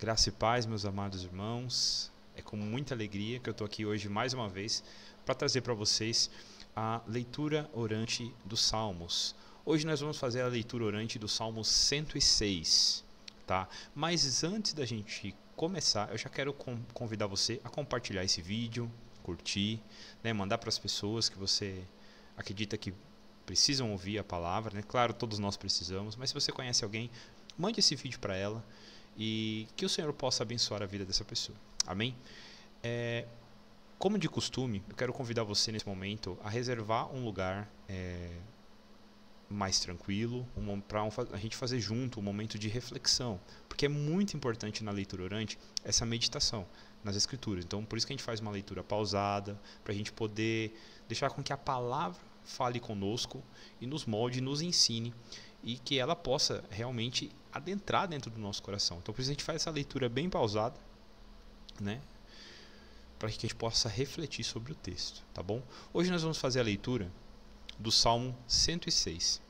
Graça e paz, meus amados irmãos. É com muita alegria que eu estou aqui hoje mais uma vez para trazer para vocês a leitura orante dos Salmos. Hoje nós vamos fazer a leitura orante do Salmo 106, tá? Mas antes da gente começar, eu já quero convidar você a compartilhar esse vídeo, curtir, né? Mandar para as pessoas que você acredita que precisam ouvir a palavra, né? Claro, todos nós precisamos, mas se você conhece alguém, mande esse vídeo para ela e que o Senhor possa abençoar a vida dessa pessoa. Amém? Como de costume, eu quero convidar você nesse momento a reservar um lugar mais tranquilo, para a gente fazer junto um momento de reflexão, porque é muito importante na leitura orante essa meditação nas Escrituras. Então, por isso que a gente faz uma leitura pausada, para a gente poder deixar com que a palavra fale conosco e nos molde, nos ensine, e que ela possa realmente adentrar dentro do nosso coração. Então, por isso a gente faz essa leitura bem pausada, né? Para que a gente possa refletir sobre o texto, tá bom? Hoje nós vamos fazer a leitura do Salmo 106.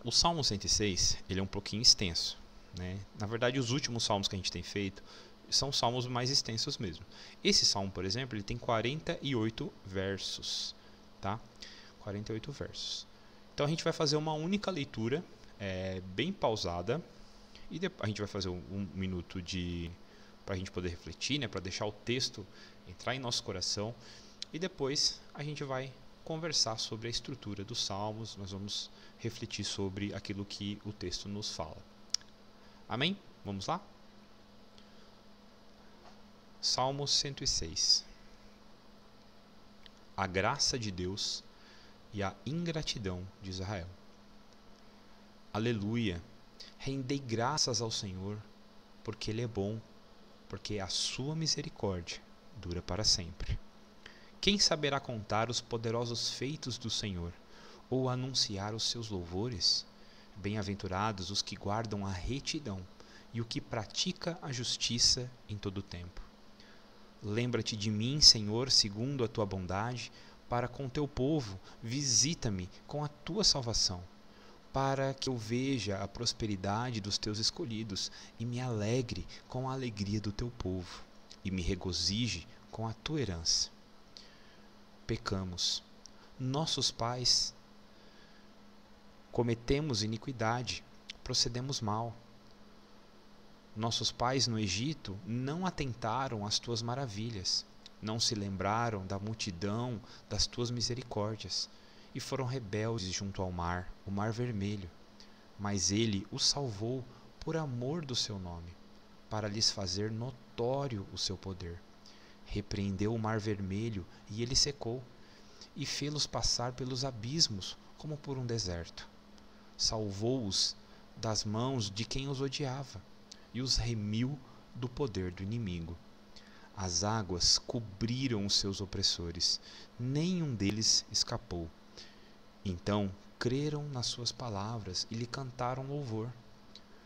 O Salmo 106, ele é um pouquinho extenso, né? Na verdade, os últimos salmos que a gente tem feito são salmos mais extensos mesmo. Esse salmo, por exemplo, ele tem 48 versos, tá? 48 versos. Então a gente vai fazer uma única leitura, bem pausada, e depois a gente vai fazer um minuto para a gente poder refletir, né, para deixar o texto entrar em nosso coração, e depois a gente vai conversar sobre a estrutura dos salmos, nós vamos refletir sobre aquilo que o texto nos fala. Amém? Vamos lá? Salmo 106. A graça de Deus e a ingratidão de Israel. Aleluia! Rendei graças ao Senhor, porque Ele é bom, porque a sua misericórdia dura para sempre. Quem saberá contar os poderosos feitos do Senhor, ou anunciar os seus louvores? Bem-aventurados os que guardam a retidão e o que pratica a justiça em todo o tempo. Lembra-te de mim, Senhor, segundo a tua bondade, para com teu povo, visita-me com a tua salvação, para que eu veja a prosperidade dos teus escolhidos e me alegre com a alegria do teu povo, e me regozije com a tua herança. Pecamos. Nossos pais cometemos iniquidade, procedemos mal. Nossos pais no Egito não atentaram às tuas maravilhas, não se lembraram da multidão das tuas misericórdias, e foram rebeldes junto ao mar, o mar vermelho. Mas ele os salvou por amor do seu nome, para lhes fazer notório o seu poder. Repreendeu o mar vermelho e ele secou, e fê-los passar pelos abismos como por um deserto. Salvou-os das mãos de quem os odiava, e os remiu do poder do inimigo. As águas cobriram os seus opressores, nenhum deles escapou. Então creram nas suas palavras e lhe cantaram louvor.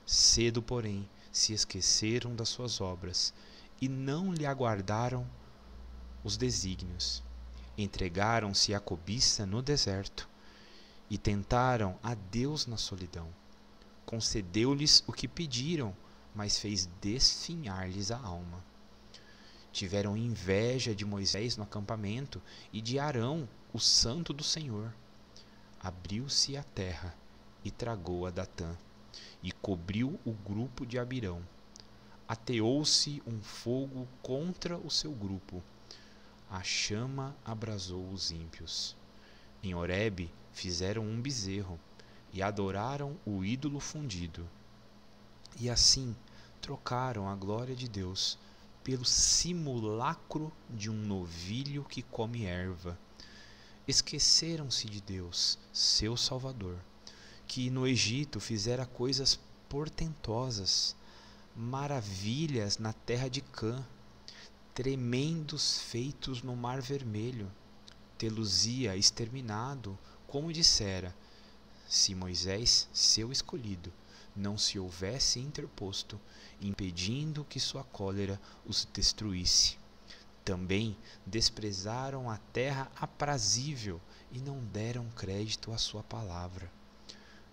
Cedo, porém, se esqueceram das suas obras e não lhe aguardaram os desígnios. Entregaram-se à cobiça no deserto e tentaram a Deus na solidão. Concedeu-lhes o que pediram, mas fez desfinhar-lhes a alma. Tiveram inveja de Moisés no acampamento e de Arão, o santo do Senhor. Abriu-se a terra e tragou a Datã, e cobriu o grupo de Abirão. Ateou-se um fogo contra o seu grupo. A chama abrasou os ímpios. Em Horebe fizeram um bezerro e adoraram o ídolo fundido. E assim trocaram a glória de Deus pelo simulacro de um novilho que come erva. Esqueceram-se de Deus, seu Salvador, que no Egito fizera coisas portentosas, maravilhas na terra de Cã, tremendos feitos no mar vermelho. Tê-los-ia exterminado, como dissera, se Moisés, seu escolhido, não se houvesse interposto, impedindo que sua cólera os destruísse. Também desprezaram a terra aprazível e não deram crédito à sua palavra.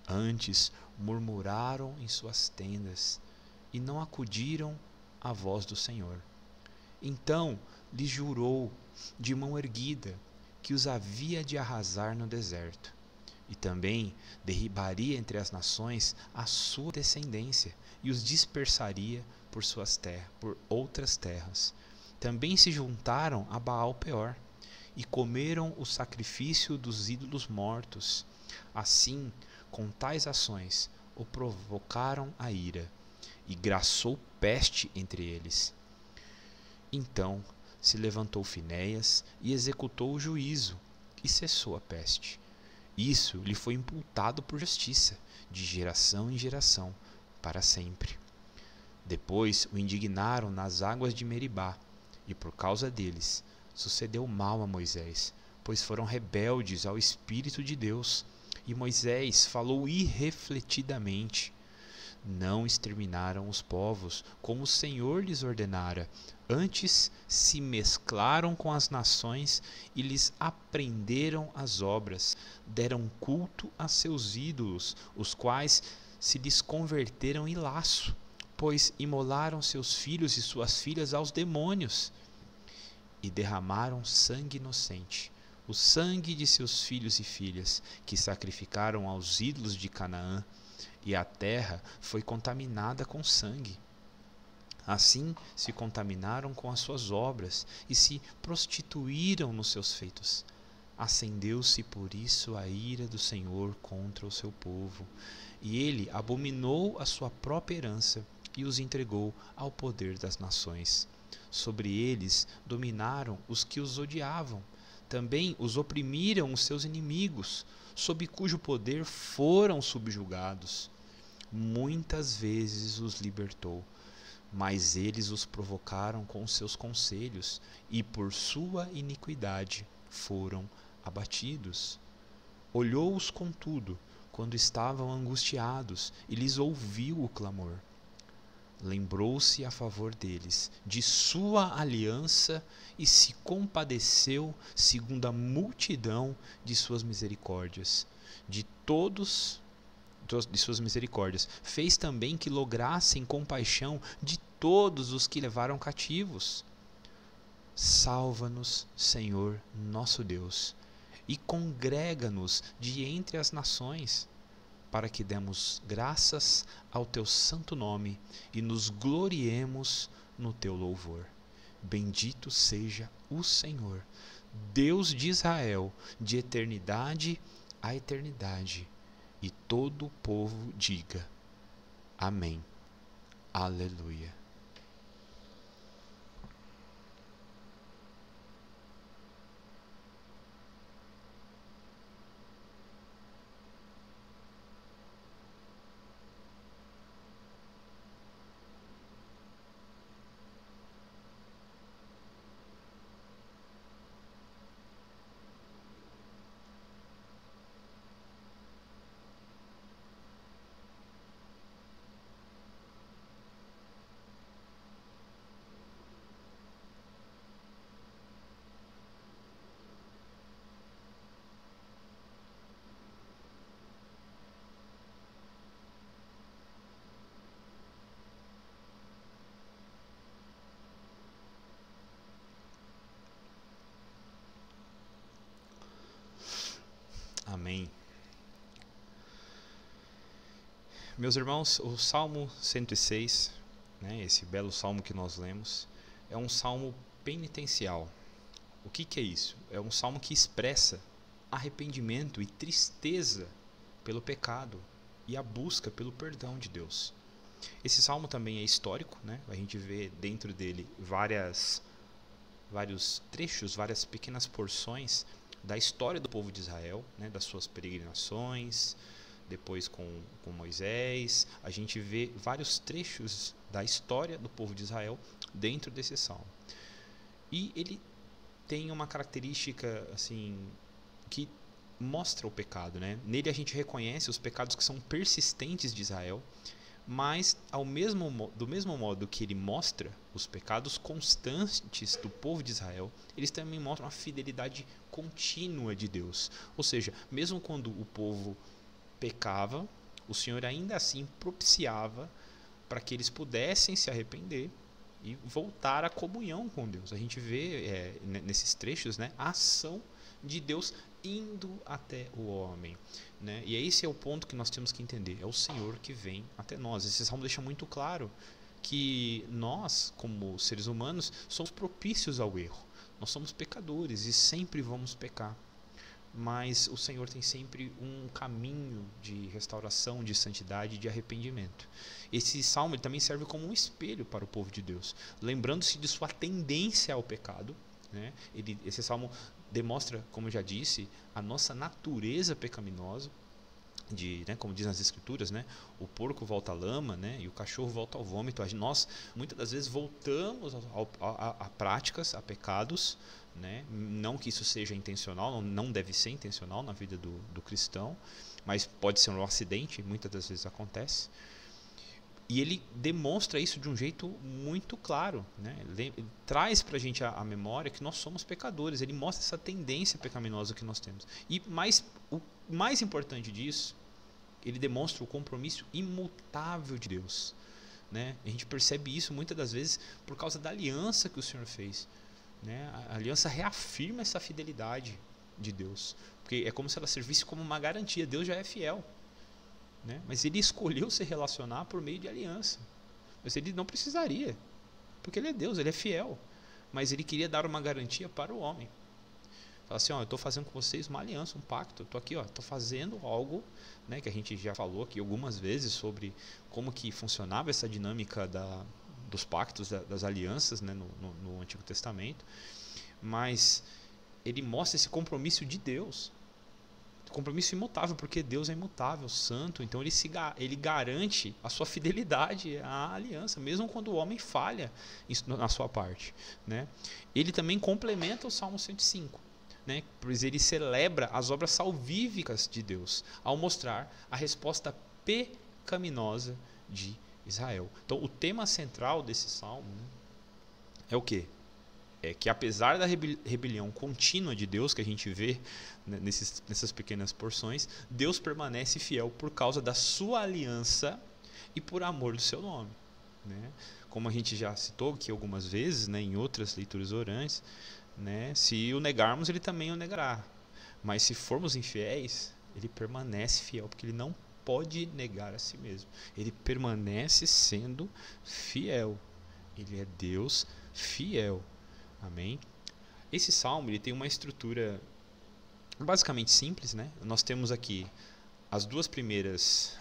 Antes murmuraram em suas tendas e não acudiram à voz do Senhor. Então lhes jurou de mão erguida que os havia de arrasar no deserto, e também derribaria entre as nações a sua descendência e os dispersaria por por outras terras. Também se juntaram a Baal-peor e comeram o sacrifício dos ídolos mortos. Assim, com tais ações, o provocaram a ira, e graçou peste entre eles. Então se levantou Finéias e executou o juízo, e cessou a peste. Isso lhe foi imputado por justiça, de geração em geração, para sempre. Depois o indignaram nas águas de Meribá, e por causa deles sucedeu mal a Moisés, pois foram rebeldes ao Espírito de Deus. E Moisés falou irrefletidamente. Não exterminaram os povos, como o Senhor lhes ordenara. Antes se mesclaram com as nações e lhes aprenderam as obras. Deram culto a seus ídolos, os quais se lhes converteram em laço, pois imolaram seus filhos e suas filhas aos demônios. E derramaram sangue inocente, o sangue de seus filhos e filhas, que sacrificaram aos ídolos de Canaã, e a terra foi contaminada com sangue. Assim se contaminaram com as suas obras e se prostituíram nos seus feitos. Acendeu-se por isso a ira do Senhor contra o seu povo, e ele abominou a sua própria herança e os entregou ao poder das nações. Sobre eles dominaram os que os odiavam. Também os oprimiram os seus inimigos, sob cujo poder foram subjugados. Muitas vezes os libertou, mas eles os provocaram com seus conselhos, e por sua iniquidade foram abatidos. Olhou-os, contudo, quando estavam angustiados, e lhes ouviu o clamor. Lembrou-se a favor deles de sua aliança e se compadeceu segundo a multidão de suas misericórdias. De suas misericórdias. Fez também que lograssem compaixão de todos os que levaram cativos. Salva-nos, Senhor, nosso Deus, e congrega-nos de entre as nações, para que demos graças ao teu santo nome e nos gloriemos no teu louvor. Bendito seja o Senhor, Deus de Israel, de eternidade a eternidade. E todo o povo diga: Amém. Aleluia. Amém. Meus irmãos, o Salmo 106, esse belo salmo que nós lemos, é um salmo penitencial. O que é isso? É um salmo que expressa arrependimento e tristeza pelo pecado e a busca pelo perdão de Deus. Esse salmo também é histórico, a gente vê dentro dele vários trechos, várias pequenas porções da história do povo de Israel, das suas peregrinações, depois com Moisés. A gente vê vários trechos da história do povo de Israel dentro desse salmo. E ele tem uma característica assim que mostra o pecado, Nele a gente reconhece os pecados que são persistentes de Israel, mas do mesmo modo que ele mostra os pecados constantes do povo de Israel, eles também mostram a fidelidade contínua de Deus. Ou seja, mesmo quando o povo pecava, o Senhor ainda assim propiciava para que eles pudessem se arrepender e voltar à comunhão com Deus. A gente vê nesses trechos, né, a ação de Deus indo até o homem, né? E esse é o ponto que nós temos que entender. É o Senhor que vem até nós. Esse salmo deixa muito claro que nós, como seres humanos, somos propícios ao erro. Nós somos pecadores e sempre vamos pecar. Mas o Senhor tem sempre um caminho de restauração, de santidade, de arrependimento. Esse salmo ele também serve como um espelho para o povo de Deus, lembrando-se de sua tendência ao pecado, né? Esse salmo demonstra, como eu já disse, a nossa natureza pecaminosa, né, como diz nas escrituras, né, o porco volta à lama, né, e o cachorro volta ao vômito. Nós muitas das vezes voltamos a práticas, a pecados, né? Não que isso seja intencional, não deve ser intencional na vida do cristão, mas pode ser um acidente, muitas das vezes acontece. E ele demonstra isso de um jeito muito claro, né? Ele traz para a gente a memória que nós somos pecadores. Ele mostra essa tendência pecaminosa que nós temos. E o mais importante disso, ele demonstra o compromisso imutável de Deus, né? A gente percebe isso muitas das vezes por causa da aliança que o Senhor fez, né? A aliança reafirma essa fidelidade de Deus, porque é como se ela servisse como uma garantia. Deus já é fiel, né? Mas ele escolheu se relacionar por meio de aliança. Mas ele não precisaria, porque ele é Deus, ele é fiel. Mas ele queria dar uma garantia para o homem. Fala assim, eu estou fazendo com vocês uma aliança, um pacto. Estou aqui, estou fazendo algo, né, que a gente já falou aqui algumas vezes sobre como que funcionava essa dinâmica dos pactos, das alianças, né, no Antigo Testamento. Mas ele mostra esse compromisso de Deus. Compromisso imutável, porque Deus é imutável, santo. Então ele garante a sua fidelidade à aliança, mesmo quando o homem falha na sua parte, né? Ele também complementa o Salmo 105, né? Pois ele celebra as obras salvíficas de Deus ao mostrar a resposta pecaminosa de Israel. Então o tema central desse salmo, né, é o quê? É que apesar da rebelião contínua de Deus que a gente vê, né, nessas pequenas porções, Deus permanece fiel por causa da sua aliança e por amor do seu nome, né? Como a gente já citou aqui algumas vezes, né, em outras leituras orantes, né, se o negarmos, ele também o negará. Mas se formos infiéis, ele permanece fiel, porque ele não pode negar a si mesmo. Ele permanece sendo fiel. Ele é Deus fiel. Amém? Esse salmo ele tem uma estrutura basicamente simples, né? Nós temos aqui as duas primeiras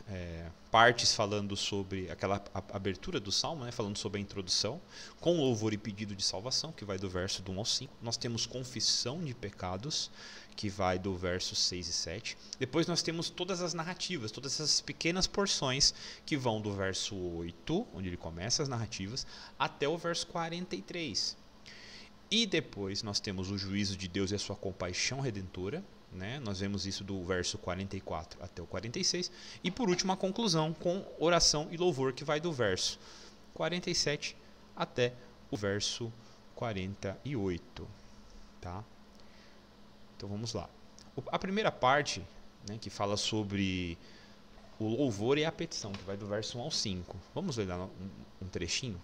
partes falando sobre aquela abertura do salmo, né? Falando sobre a introdução, com louvor e pedido de salvação, que vai do verso do 1 ao 5. Nós temos confissão de pecados, que vai do verso 6 e 7. Depois nós temos todas as narrativas, todas essas pequenas porções que vão do verso 8, onde ele começa as narrativas, até o verso 43. E depois nós temos o juízo de Deus e a sua compaixão redentora, né? Nós vemos isso do verso 44 até o 46. E por último a conclusão com oração e louvor, que vai do verso 47 até o verso 48. Tá? Então vamos lá. A primeira parte, né, que fala sobre o louvor e a petição, que vai do verso 1 ao 5. Vamos ler lá um trechinho?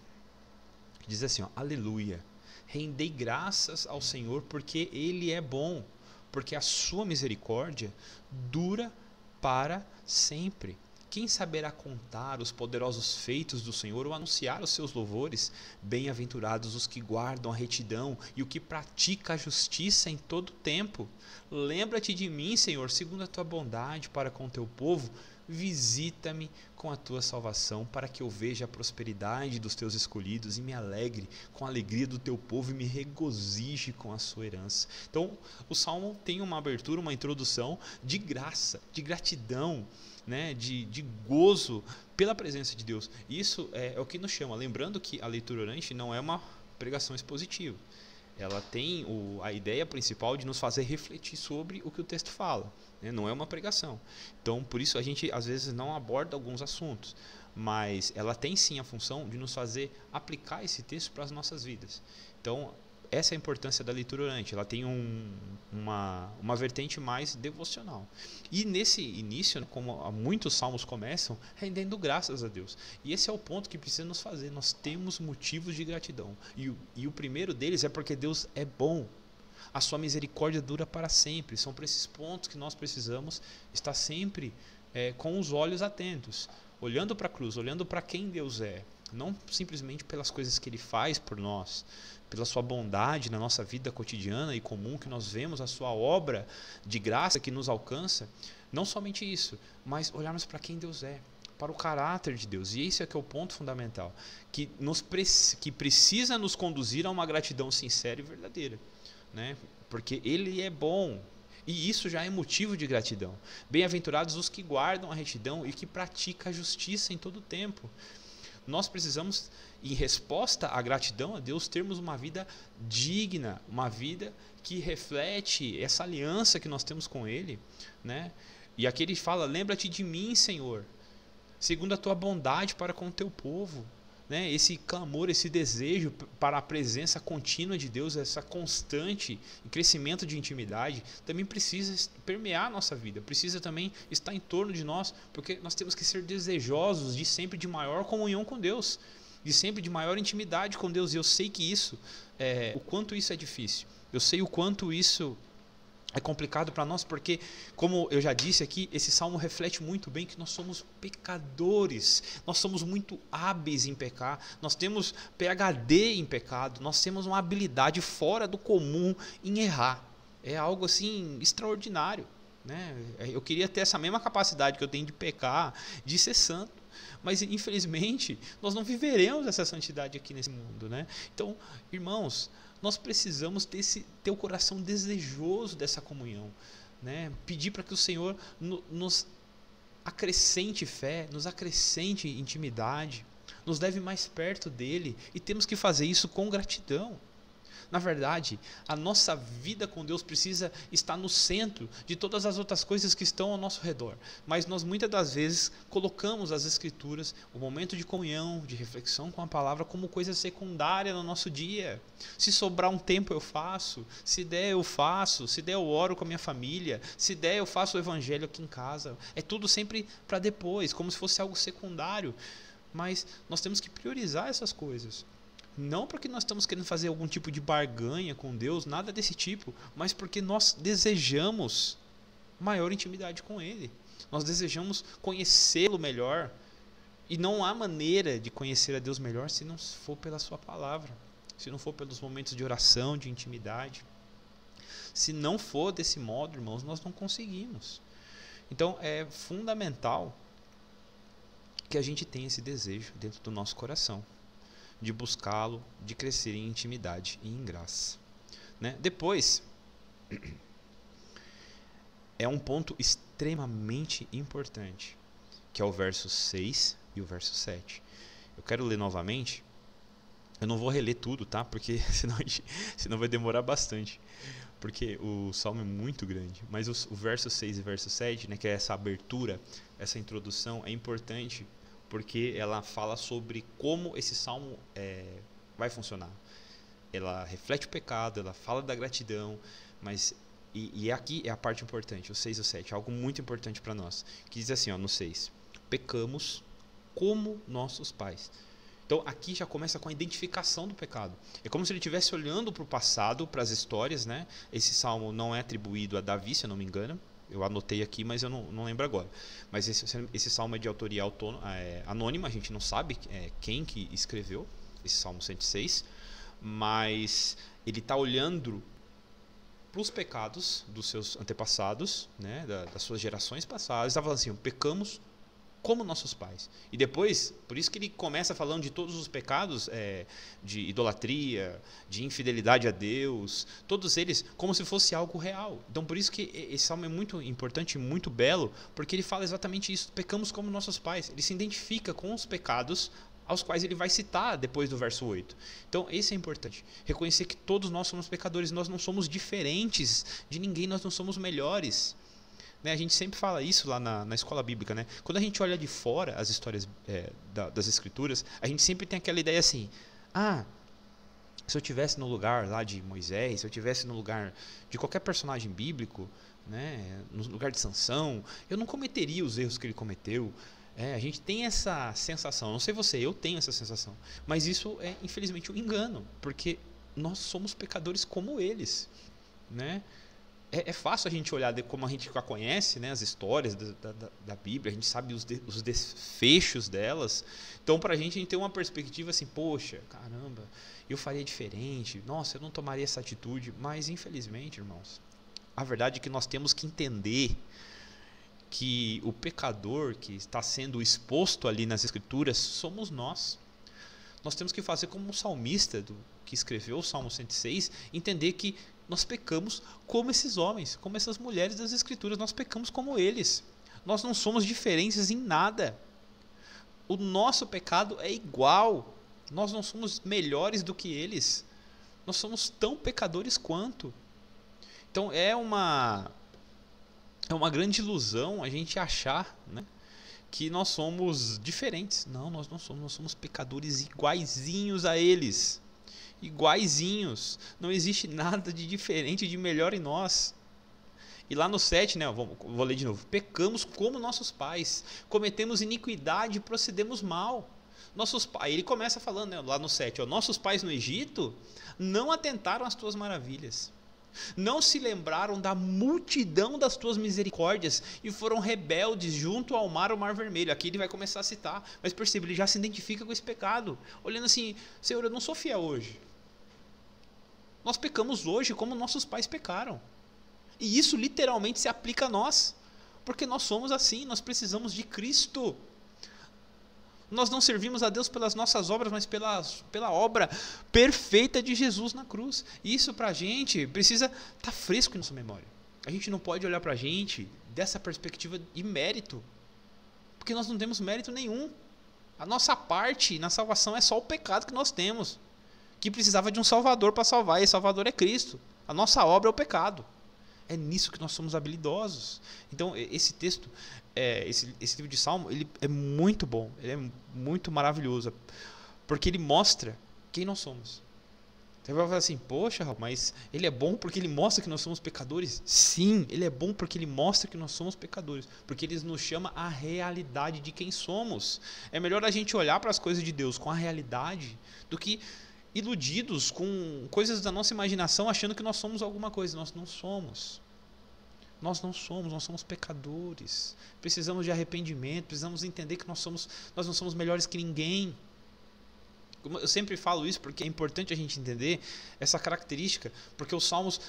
Que diz assim, aleluia. Rendei graças ao Senhor porque Ele é bom, porque a sua misericórdia dura para sempre. Quem saberá contar os poderosos feitos do Senhor ou anunciar os seus louvores? Bem-aventurados os que guardam a retidão e o que pratica a justiça em todo tempo. Lembra-te de mim, Senhor, segundo a tua bondade para com o teu povo. Visita-me com a tua salvação, para que eu veja a prosperidade dos teus escolhidos e me alegre com a alegria do teu povo e me regozije com a sua herança. Então, o Salmo tem uma abertura, uma introdução de graça, de gratidão, né, de gozo pela presença de Deus. Isso é o que nos chama. Lembrando que a leitura orante não é uma pregação expositiva. Ela tem a ideia principal de nos fazer refletir sobre o que o texto fala, né? Não é uma pregação. Então, por isso a gente às vezes não aborda alguns assuntos, mas ela tem sim a função de nos fazer aplicar esse texto para as nossas vidas. Então, essa é a importância da leitura orante. Ela tem uma vertente mais devocional. E nesse início, como muitos salmos começam, rendendo graças a Deus. E esse é o ponto que precisa nos fazer. Nós temos motivos de gratidão. E o primeiro deles é porque Deus é bom. A sua misericórdia dura para sempre. São para esses pontos que nós precisamos estar sempre com os olhos atentos. Olhando para a cruz, olhando para quem Deus é. Não simplesmente pelas coisas que Ele faz por nós, pela sua bondade na nossa vida cotidiana e comum, que nós vemos a sua obra de graça que nos alcança. Não somente isso, mas olharmos para quem Deus é, para o caráter de Deus. E esse é que é o ponto fundamental, que precisa nos conduzir a uma gratidão sincera e verdadeira, né? Porque Ele é bom. E isso já é motivo de gratidão. Bem-aventurados os que guardam a retidão e que praticam a justiça em todo o tempo. Nós precisamos, em resposta à gratidão a Deus, termos uma vida digna, uma vida que reflete essa aliança que nós temos com Ele, né? E aqui ele fala, lembra-te de mim, Senhor, segundo a tua bondade para com o teu povo. Né? Esse clamor, esse desejo para a presença contínua de Deus, essa constante crescimento de intimidade, também precisa permear a nossa vida, precisa também estar em torno de nós, porque nós temos que ser desejosos de sempre de maior comunhão com Deus, de sempre de maior intimidade com Deus. E eu sei que isso, o quanto isso é difícil, eu sei o quanto isso é complicado para nós, porque, como eu já disse aqui, esse salmo reflete muito bem que nós somos pecadores, nós somos muito hábeis em pecar, nós temos PhD em pecado, nós temos uma habilidade fora do comum em errar. É algo assim extraordinário, né? Eu queria ter essa mesma capacidade que eu tenho de pecar, de ser santo, mas infelizmente nós não viveremos essa santidade aqui nesse mundo, né? Então, irmãos, nós precisamos ter o coração desejoso dessa comunhão, né? Pedir para que o Senhor nos acrescente fé, nos acrescente intimidade, nos leve mais perto dEle, e temos que fazer isso com gratidão. Na verdade, a nossa vida com Deus precisa estar no centro de todas as outras coisas que estão ao nosso redor. Mas nós muitas das vezes colocamos as Escrituras, o momento de comunhão, de reflexão com a palavra, como coisa secundária no nosso dia. Se sobrar um tempo eu faço, se der eu faço, se der eu oro com a minha família, se der eu faço o evangelho aqui em casa. É tudo sempre para depois, como se fosse algo secundário. Mas nós temos que priorizar essas coisas. Não porque nós estamos querendo fazer algum tipo de barganha com Deus, nada desse tipo, mas porque nós desejamos maior intimidade com Ele. Nós desejamos conhecê-lo melhor. E não há maneira de conhecer a Deus melhor se não for pela sua palavra, se não for pelos momentos de oração, de intimidade. Se não for desse modo, irmãos, nós não conseguimos. Então é fundamental que a gente tenha esse desejo dentro do nosso coração, de buscá-lo, de crescer em intimidade e em graça, né? Depois, é um ponto extremamente importante, que é o verso 6 e o verso 7. Eu quero ler novamente. Eu não vou reler tudo, tá? Porque senão vai demorar bastante, porque o salmo é muito grande. Mas o verso 6 e o verso 7, né, que é essa abertura, essa introdução, é importante, porque ela fala sobre como esse salmo vai funcionar. Ela reflete o pecado, ela fala da gratidão, mas e aqui é a parte importante, o 6 e o 7, algo muito importante para nós, que diz assim, ó, no 6, pecamos como nossos pais. Então aqui já começa com a identificação do pecado. É como se ele estivesse olhando para o passado, para as histórias, né? Esse salmo não é atribuído a Davi, se eu não me engano. Eu anotei aqui, mas eu não lembro agora. Mas esse salmo é de autoria anônima, a gente não sabe quem que escreveu esse Salmo 106, mas ele está olhando para os pecados dos seus antepassados, né, das suas gerações passadas, está falando assim, pecamos como nossos pais. E depois, por isso que ele começa falando de todos os pecados, de idolatria, de infidelidade a Deus, todos eles como se fosse algo real. Então por isso que esse salmo é muito importante e muito belo, porque ele fala exatamente isso, pecamos como nossos pais. Ele se identifica com os pecados aos quais ele vai citar depois do verso 8. Então esse é importante, reconhecer que todos nós somos pecadores, nós não somos diferentes de ninguém, nós não somos melhores. A gente sempre fala isso lá na escola bíblica, né? Quando a gente olha de fora as histórias das Escrituras, a gente sempre tem aquela ideia assim, Se eu tivesse no lugar lá de Moisés, se eu tivesse no lugar de qualquer personagem bíblico, né, no lugar de Sansão, eu não cometeria os erros que ele cometeu. A gente tem essa sensação, não sei você, eu tenho essa sensação, mas isso é infelizmente um engano, porque nós somos pecadores como eles, né? É fácil a gente olhar como a gente já conhece, né, as histórias da Bíblia, a gente sabe os desfechos delas, então para a gente tem uma perspectiva assim, poxa, caramba, eu faria diferente, nossa, eu não tomaria essa atitude, mas infelizmente, irmãos, a verdade é que nós temos que entender que o pecador que está sendo exposto ali nas Escrituras somos nós. Nós temos que fazer como o salmista que escreveu o Salmo 106, entender que nós pecamos como esses homens, como essas mulheres das Escrituras, nós pecamos como eles. Nós não somos diferentes em nada. O nosso pecado é igual. Nós não somos melhores do que eles. Nós somos tão pecadores quanto. Então é uma grande ilusão a gente achar, né, que nós somos diferentes. Não, nós não somos. Nós somos pecadores iguaizinhos a eles. Iguaizinhos. Não existe nada de diferente, de melhor em nós. E lá no 7, né, vou ler de novo. Pecamos como nossos pais. Cometemos iniquidade e procedemos mal. Ele começa falando, né, lá no 7, nossos pais no Egito não atentaram às tuas maravilhas. Não se lembraram da multidão das tuas misericórdias e foram rebeldes junto ao mar vermelho. Aqui ele vai começar a citar, mas perceba, ele já se identifica com esse pecado, olhando assim, Senhor, eu não sou fiel hoje. Nós pecamos hoje como nossos pais pecaram. E isso literalmente se aplica a nós, porque nós somos assim, nós precisamos de Cristo. Nós não servimos a Deus pelas nossas obras, mas pela obra perfeita de Jesus na cruz. E isso para a gente precisa estar fresco em nossa memória. A gente não pode olhar para a gente dessa perspectiva de mérito, porque nós não temos mérito nenhum. A nossa parte na salvação é só o pecado que nós temos, que precisava de um Salvador para salvar, e esse Salvador é Cristo. A nossa obra é o pecado. É nisso que nós somos habilidosos. Então, esse texto, esse livro de Salmo, ele é muito bom, ele é muito maravilhoso, porque ele mostra quem nós somos. Você vai falar assim, poxa, mas ele é bom porque ele mostra que nós somos pecadores? Sim, ele é bom porque ele mostra que nós somos pecadores, porque ele nos chama à realidade de quem somos. É melhor a gente olhar para as coisas de Deus com a realidade do que iludidos com coisas da nossa imaginação, achando que nós somos alguma coisa. Nós não somos. Nós não somos pecadores. Precisamos de arrependimento, precisamos entender que nós não somos melhores que ninguém. Eu sempre falo isso porque é importante a gente entender essa característica, porque os salmos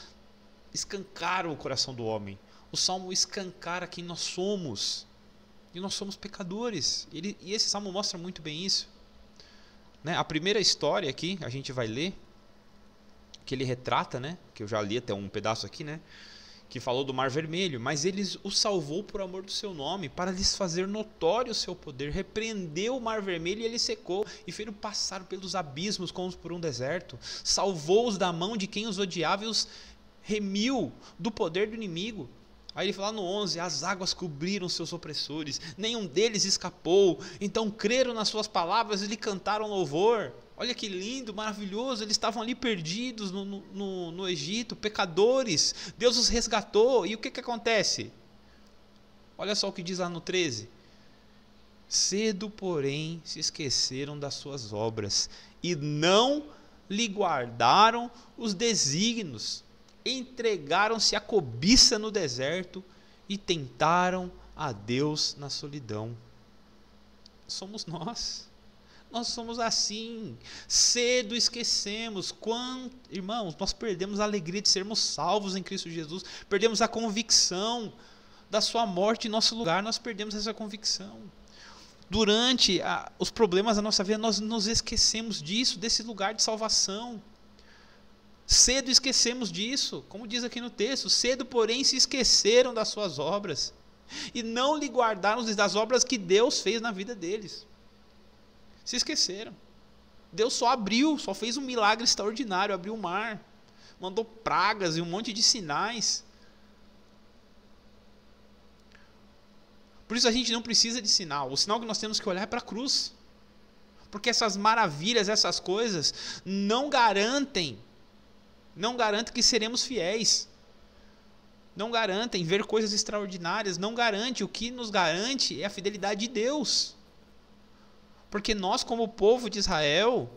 escancaram o coração do homem. O salmo escancara quem nós somos. E nós somos pecadores. E esse salmo mostra muito bem isso. Né? A primeira história aqui, a gente vai ler, que ele retrata, né? Que eu já li até um pedaço aqui, né? Que falou do Mar Vermelho, mas ele o salvou por amor do seu nome, para lhes fazer notório o seu poder. Repreendeu o Mar Vermelho e ele secou, e fez-o passar pelos abismos como por um deserto. Salvou-os da mão de quem os odiava e os remiu do poder do inimigo. Aí ele fala no 11, as águas cobriram seus opressores, nenhum deles escapou, então creram nas suas palavras e lhe cantaram louvor. Olha que lindo, maravilhoso, eles estavam ali perdidos no Egito, pecadores, Deus os resgatou, e o que acontece? Olha só o que diz lá no 13, cedo porém se esqueceram das suas obras, e não lhe guardaram os desígnios, entregaram-se à cobiça no deserto, e tentaram a Deus na solidão. Somos nós. Nós somos assim, cedo esquecemos, irmãos, nós perdemos a alegria de sermos salvos em Cristo Jesus, perdemos a convicção da sua morte em nosso lugar, nós perdemos essa convicção. Durante os problemas da nossa vida, nós nos esquecemos disso, desse lugar de salvação. Cedo esquecemos disso, como diz aqui no texto, cedo porém se esqueceram das suas obras, e não lhe guardaram das obras que Deus fez na vida deles. Se esqueceram. Deus só fez um milagre extraordinário, abriu o mar, mandou pragas e um monte de sinais. Por isso a gente não precisa de sinal. O sinal que nós temos que olhar é para a cruz. Porque essas maravilhas, essas coisas, não garantem que seremos fiéis. Não garantem ver coisas extraordinárias, não garante. O que nos garante é a fidelidade de Deus. Porque nós, como povo de Israel,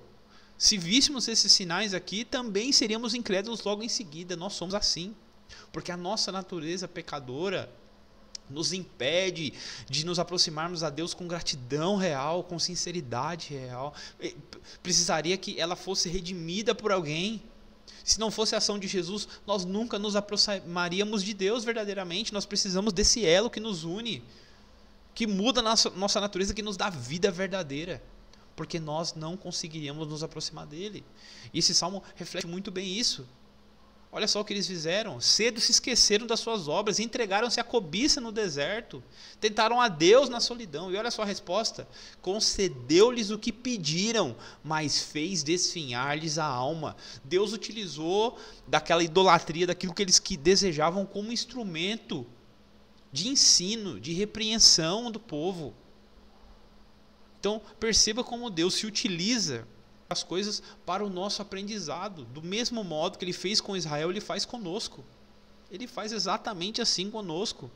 se víssemos esses sinais aqui, também seríamos incrédulos logo em seguida. Nós somos assim. Porque a nossa natureza pecadora nos impede de nos aproximarmos a Deus com gratidão real, com sinceridade real. Precisaria que ela fosse redimida por alguém. Se não fosse a ação de Jesus, nós nunca nos aproximaríamos de Deus verdadeiramente. Nós precisamos desse elo que nos une, que muda a nossa natureza, que nos dá vida verdadeira. Porque nós não conseguiríamos nos aproximar dele. E esse salmo reflete muito bem isso. Olha só o que eles fizeram. Cedo se esqueceram das suas obras, entregaram-se à cobiça no deserto, tentaram a Deus na solidão. E olha só a resposta: concedeu-lhes o que pediram, mas fez desfinhar-lhes a alma. Deus utilizou daquela idolatria, daquilo que eles desejavam, como instrumento de ensino, de repreensão do povo. Então perceba como Deus se utiliza as coisas para o nosso aprendizado. Do mesmo modo que ele fez com Israel, ele faz conosco. Ele faz exatamente assim conosco.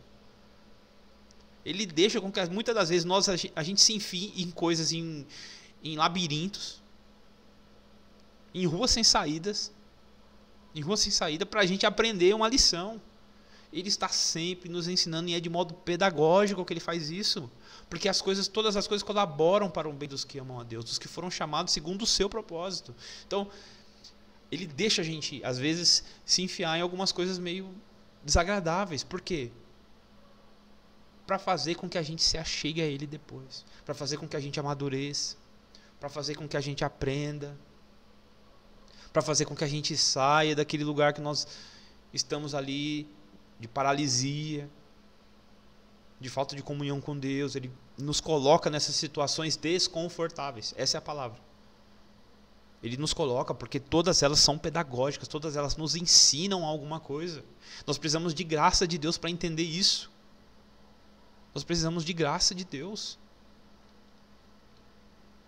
Ele deixa com que muitas das vezes a gente se enfie em coisas, em labirintos, em ruas sem saída, para a gente aprender uma lição. Ele está sempre nos ensinando, e é de modo pedagógico que ele faz isso. Porque todas as coisas colaboram para o bem dos que amam a Deus, dos que foram chamados segundo o seu propósito. Então, ele deixa a gente, às vezes, se enfiar em algumas coisas meio desagradáveis. Por quê? Para fazer com que a gente se achegue a ele depois. Para fazer com que a gente amadureça. Para fazer com que a gente aprenda. Para fazer com que a gente saia daquele lugar que nós estamos ali, de paralisia, de falta de comunhão com Deus. Ele nos coloca nessas situações desconfortáveis. Essa é a palavra. Ele nos coloca porque todas elas são pedagógicas, todas elas nos ensinam alguma coisa. Nós precisamos de graça de Deus para entender isso. Nós precisamos de graça de Deus.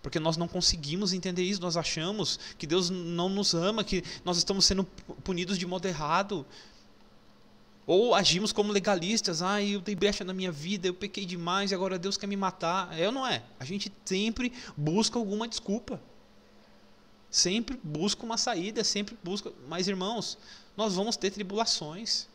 Porque nós não conseguimos entender isso. Nós achamos que Deus não nos ama, que nós estamos sendo punidos de modo errado. Ou agimos como legalistas. Eu dei brecha na minha vida, eu pequei demais e agora Deus quer me matar. É ou não é? A gente sempre busca alguma desculpa. Sempre busca uma saída, sempre busca. Mas, irmãos, nós vamos ter tribulações.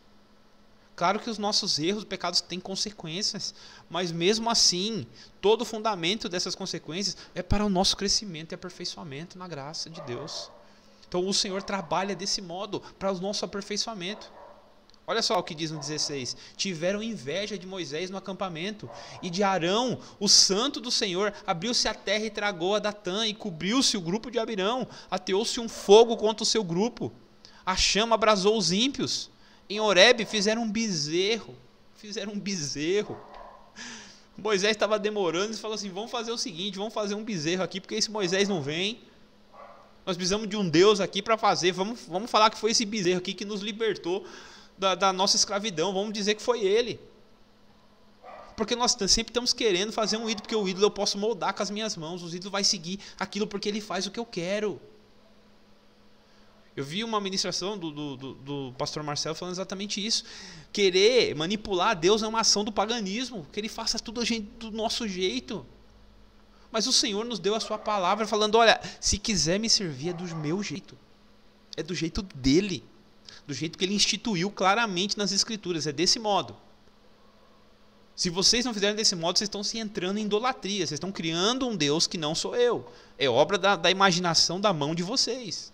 Claro que os nossos erros, pecados têm consequências. Mas mesmo assim, todo o fundamento dessas consequências é para o nosso crescimento e aperfeiçoamento na graça de Deus. Então o Senhor trabalha desse modo para o nosso aperfeiçoamento. Olha só o que diz no 16. Tiveram inveja de Moisés no acampamento, e de Arão, o santo do Senhor. Abriu-se a terra e tragou a Datã, e cobriu-se o grupo de Abirão. Ateou-se um fogo contra o seu grupo. A chama abrasou os ímpios. Em Horebe fizeram um bezerro. Moisés estava demorando e falou assim: vamos fazer o seguinte, vamos fazer um bezerro aqui, porque esse Moisés não vem. Nós precisamos de um Deus aqui para fazer. Vamos falar que foi esse bezerro aqui que nos libertou da nossa escravidão. Vamos dizer que foi ele. Porque nós sempre estamos querendo fazer um ídolo, porque o ídolo eu posso moldar com as minhas mãos. O ídolo vai seguir aquilo porque ele faz o que eu quero. Eu vi uma ministração do pastor Marcelo falando exatamente isso. Querer manipular Deus é uma ação do paganismo, que ele faça tudo do nosso jeito. Mas o Senhor nos deu a sua palavra falando: olha, se quiser me servir é do meu jeito. É do jeito dele. Do jeito que ele instituiu claramente nas Escrituras. É desse modo. Se vocês não fizerem desse modo, vocês estão se entrando em idolatria. Vocês estão criando um Deus que não sou eu. É obra da imaginação da mão de vocês.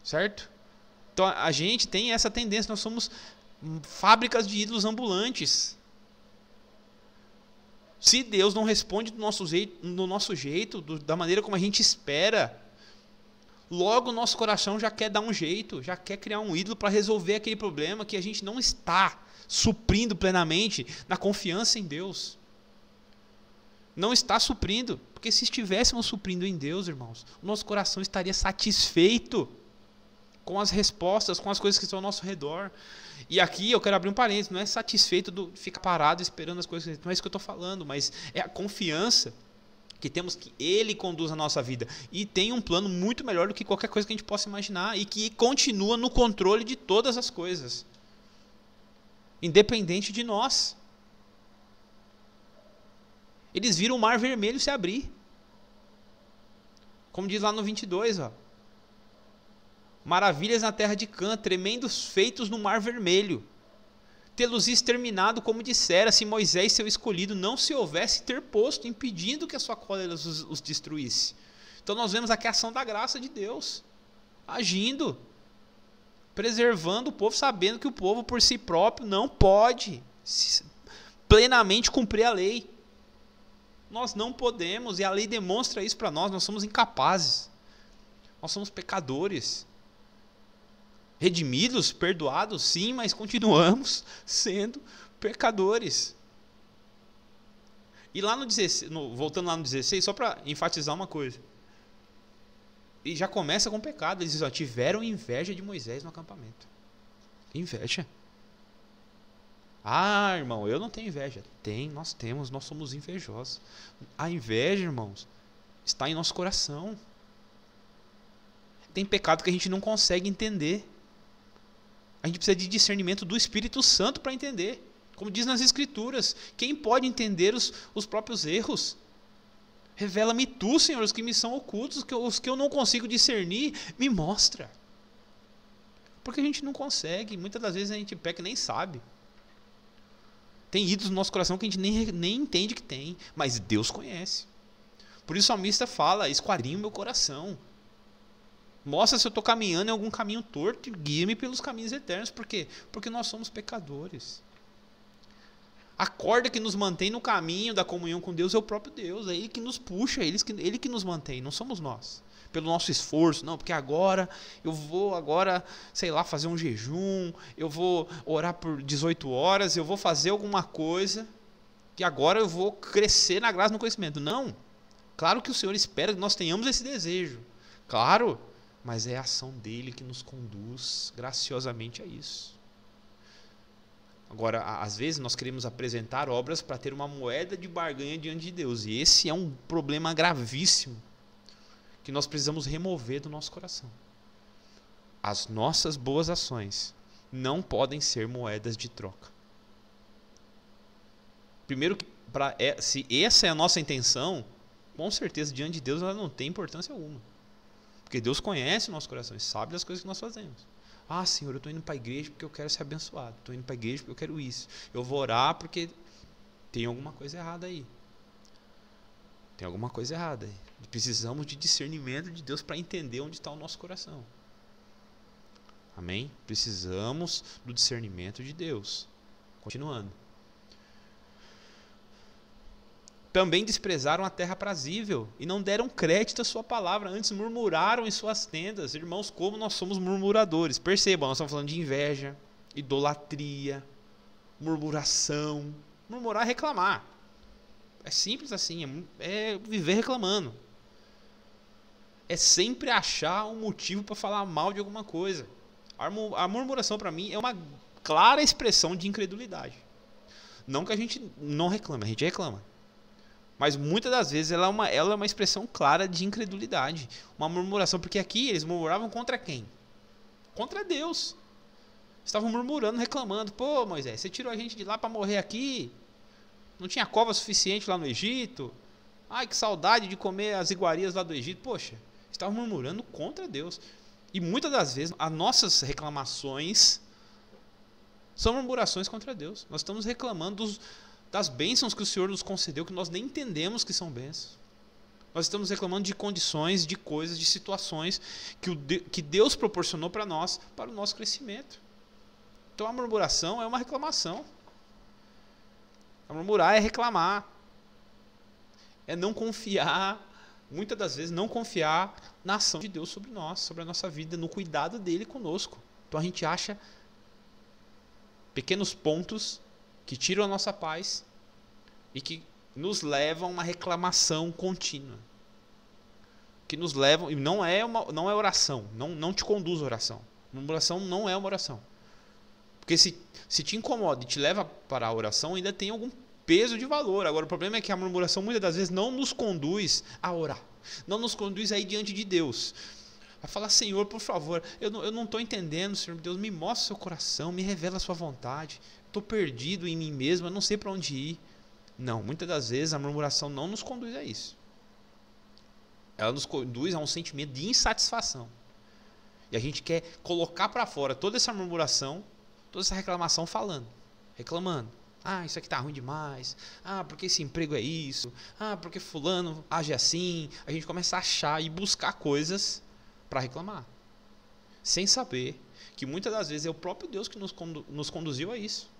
Certo? Então a gente tem essa tendência. Nós somos fábricas de ídolos ambulantes. Se Deus não responde do nosso jeito, da maneira como a gente espera, logo o nosso coração já quer dar um jeito, já quer criar um ídolo para resolver aquele problema que a gente não está suprindo plenamente na confiança em Deus. Não está suprindo, porque se estivéssemos suprindo em Deus, irmãos, o nosso coração estaria satisfeito. com as respostas, com as coisas que estão ao nosso redor. E aqui eu quero abrir um parênteses, não é satisfeito de ficar parado esperando as coisas, não é isso que eu estou falando, mas é a confiança que temos que Ele conduz a nossa vida. E tem um plano muito melhor do que qualquer coisa que a gente possa imaginar e que continua no controle de todas as coisas, independente de nós. Eles viram o mar vermelho se abrir. Como diz lá no 22, ó. Maravilhas na terra de Cã, tremendos feitos no mar vermelho. Tê-los exterminado, como dissera, se Moisés, seu escolhido, não se houvesse interposto, impedindo que a sua cólera os destruísse. Então nós vemos aqui a ação da graça de Deus, agindo, preservando o povo, sabendo que o povo por si próprio não pode plenamente cumprir a lei. Nós não podemos, e a lei demonstra isso para nós, nós somos incapazes, nós somos pecadores. Redimidos, perdoados, sim, mas continuamos sendo pecadores. E lá no 16, voltando lá no 16, só para enfatizar uma coisa. E já começa com pecado. Eles dizem, ó, tiveram inveja de Moisés no acampamento. Inveja. Ah, irmão, eu não tenho inveja. Nós temos, nós somos invejosos. A inveja, irmãos, está em nosso coração. Tem pecado que a gente não consegue entender. A gente precisa de discernimento do Espírito Santo para entender. Como diz nas Escrituras, quem pode entender os próprios erros? Revela-me tu, Senhor, os que me são ocultos, os que eu não consigo discernir, me mostra. Porque a gente não consegue, muitas das vezes a gente peca e nem sabe. Tem ídolos no nosso coração que a gente nem entende que tem, mas Deus conhece. Por isso o salmista fala, esquadrinha o meu coração. Mostra se eu estou caminhando em algum caminho torto e guia-me pelos caminhos eternos. Por quê? Porque nós somos pecadores. A corda que nos mantém no caminho da comunhão com Deus é o próprio Deus. É Ele que nos puxa, é Ele que nos mantém, não somos nós. Pelo nosso esforço, não, porque agora eu vou, sei lá, fazer um jejum, eu vou orar por 18 horas, eu vou fazer alguma coisa, que agora eu vou crescer na graça e no conhecimento. Não. Claro que o Senhor espera que nós tenhamos esse desejo. Claro. Mas é a ação dele que nos conduz graciosamente a isso. Agora, às vezes nós queremos apresentar obras para ter uma moeda de barganha diante de Deus. E esse é um problema gravíssimo que nós precisamos remover do nosso coração. As nossas boas ações não podem ser moedas de troca. Primeiro, se essa é a nossa intenção, com certeza diante de Deus ela não tem importância alguma. Porque Deus conhece o nosso coração e sabe das coisas que nós fazemos. Ah, Senhor, eu estou indo para a igreja porque eu quero ser abençoado. Estou indo para a igreja porque eu quero isso. Eu vou orar porque tem alguma coisa errada aí. Tem alguma coisa errada aí. Precisamos de discernimento de Deus para entender onde está o nosso coração. Amém? Precisamos do discernimento de Deus. Continuando. Também desprezaram a terra aprazível e não deram crédito à sua palavra, antes murmuraram em suas tendas. Irmãos, como nós somos murmuradores. Percebam, nós estamos falando de inveja, idolatria, murmuração. Murmurar é reclamar. É simples assim, é viver reclamando. É sempre achar um motivo para falar mal de alguma coisa. A murmuração para mim é uma clara expressão de incredulidade. Não que a gente não reclame, a gente reclama. Mas muitas das vezes ela é uma expressão clara de incredulidade. Uma murmuração, porque aqui eles murmuravam contra quem? Contra Deus. Estavam murmurando, reclamando. Pô, Moisés, você tirou a gente de lá para morrer aqui? Não tinha cova suficiente lá no Egito? Ai, que saudade de comer as iguarias lá do Egito. Poxa, estavam murmurando contra Deus. E muitas das vezes as nossas reclamações são murmurações contra Deus. Nós estamos reclamando das bênçãos que o Senhor nos concedeu, que nós nem entendemos que são bênçãos. Nós estamos reclamando de condições, de coisas, de situações que Deus proporcionou para nós, para o nosso crescimento. Então a murmuração é uma reclamação. A murmurar é reclamar. É não confiar, muitas das vezes não confiar na ação de Deus sobre nós, sobre a nossa vida, no cuidado dele conosco. Então a gente acha pequenos pontos que tiram a nossa paz e que nos levam a uma reclamação contínua. Que nos levam, e não é oração, não te conduz à oração. Murmuração não é uma oração. Porque se te incomoda e te leva para a oração, ainda tem algum peso de valor. Agora, o problema é que a murmuração muitas das vezes não nos conduz a orar. Não nos conduz a ir diante de Deus. A falar, Senhor, por favor, eu não estou entendendo, Senhor Deus, me mostra o seu coração, me revela a sua vontade. Estou perdido em mim mesmo, eu não sei para onde ir. Não, muitas das vezes a murmuração não nos conduz a isso. Ela nos conduz a um sentimento de insatisfação. E a gente quer colocar para fora toda essa murmuração, toda essa reclamação reclamando. Ah, isso aqui tá ruim demais. Ah, porque esse emprego é isso. Ah, porque fulano age assim. A gente começa a achar e buscar coisas para reclamar. Sem saber que muitas das vezes é o próprio Deus que nos conduziu a isso.